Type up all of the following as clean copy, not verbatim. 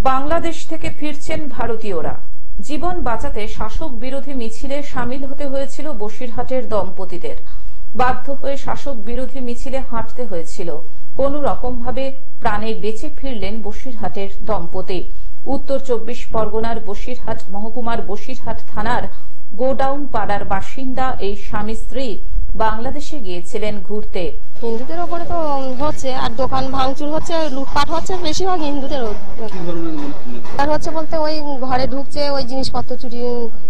বাংলাদেশ থেকে ফিরছেন ভারতীয়রা। জীবন বাঁচাতে শাসক বিরোধী মিছিলে সামিল হতে হয়েছিল বসিরহাটের দম্পতিদের। বাধ্য হয়ে শাসক বিরোধী মিছিলে হাঁটতে হয়েছিল। কোন রকম ভাবে প্রাণে বেঁচে ফিরলেন বসিরহাটের দম্পতি। উত্তর 24 পরগনার বসিরহাট মহকুমার বসিরহাট থানার গোডাউন পাড়ার বাসিন্দা এই স্বামী স্ত্রী বাংলাদেশে গিয়েছিলেন ঘুরতে। হিন্দুদের ওপরে তো হচ্ছে, আর দোকান ভাঙচুর হচ্ছে, লুটপাট হচ্ছে, বেশিরভাগ হিন্দুদের আর হচ্ছে বলতে ওই ঘরে ঢুকছে, ওই জিনিসপত্র চুরি,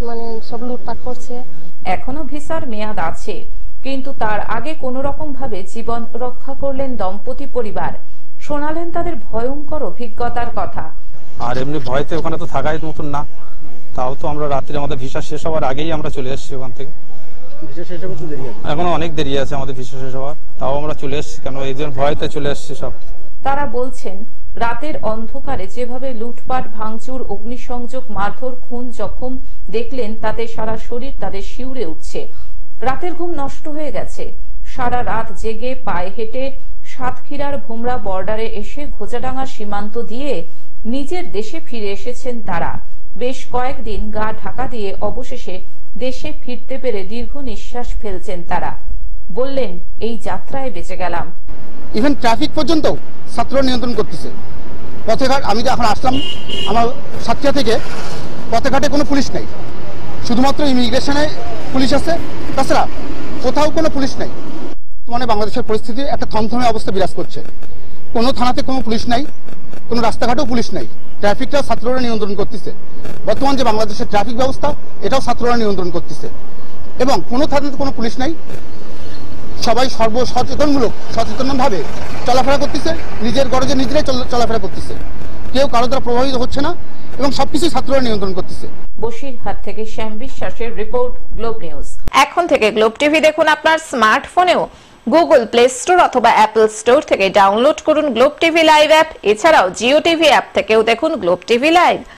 মানে সব লুটপাট করছে। এখনো ভিসার মেয়াদ আছে, কিন্তু তার আগে কোন রকম ভাবে জীবন রক্ষা করলেন দম্পতি পরিবার। শোনালেন তাদের ভয়ঙ্কর অভিজ্ঞতার কথা। আর এমনি ভয়তে ওখানে তো থাকাই মতন না, তাও তো আমরা রাত্রে আমাদের ভিসা শেষ হওয়ার আগেই আমরা চলে এসেছি ওখান থেকে। এখনো অনেক দেরি আছে আমাদের ভিসা শেষ হওয়ার, তাও আমরা চলে এসেছি। কেন এই জন্য ভয়তে চলে এসেছি সব। তারা বলছেন, রাতের অন্ধকারে যেভাবে লুটপাট, ভাঙচুর, অগ্নিসংযোগ, মারধর, খুন, জখম দেখলেন, তাতে সারা শরীর তাদের শিউরে উঠছে। রাতের ঘুম নষ্ট হয়ে গেছে। সারা রাত জেগে পায়ে হেঁটে সাতক্ষীরার ভোমরা বর্ডারে এসে ঘোচাডাঙ্গা সীমান্ত দিয়ে নিজের দেশে ফিরে এসেছেন তারা। বেশ কয়েকদিন গা ঢাকা দিয়ে অবশেষে দেশে ফিরতে পেরে দীর্ঘ নিঃশ্বাস ফেলছেন তারা। বললেন, এই যাত্রায় বেঁচে গেলাম। ইভেন ট্রাফিক পর্যন্ত ছাত্ররা নিয়ন্ত্রণ করতেছে। পথেঘাট, আমি তো এখন আসলাম আমার সাতক্ষীরা থেকে, পথেঘাটে কোনো পুলিশ নেই, শুধুমাত্র ইমিগ্রেশনে পুলিশ আছে, তাছাড়া কোথাও কোনো পুলিশ নেই। মানে বাংলাদেশের পরিস্থিতি একটা থমথমে অবস্থা বিরাজ করছে। কোনো থানাতে কোনো পুলিশ নাই, কোনো রাস্তাঘাটেও পুলিশ নাই। ট্রাফিকটা ছাত্ররা নিয়ন্ত্রণ করতেছে। বর্তমান যে বাংলাদেশের ট্রাফিক ব্যবস্থা, এটাও ছাত্ররা নিয়ন্ত্রণ করতেছে। এবং কোনো থানাতে কোনো পুলিশ নাই। সবাই সচেতনভাবে চলাফেরা করতেছে, নিজের গরজে নিজেরাই চলাফেরা করতেছে। কেউ কারো দ্বারা প্রভাবিত হচ্ছে না এবং সবকিছু ছাত্ররা নিয়ন্ত্রণ করতেছে। বসিরহাট থেকে শ্যাম বিশ্বাসের রিপোর্ট, গ্লোব নিউজ। এখন থেকে গ্লোব টিভি দেখুন আপনার স্মার্টফোনেও। গুগল প্লে স্টোর অথবা অ্যাপল স্টোর থেকে ডাউনলোড করুন গ্লোব টিভি লাইভ অ্যাপ। এছাড়াও জিও টিভি অ্যাপ থেকেও দেখুন গ্লোব টিভি লাইভ।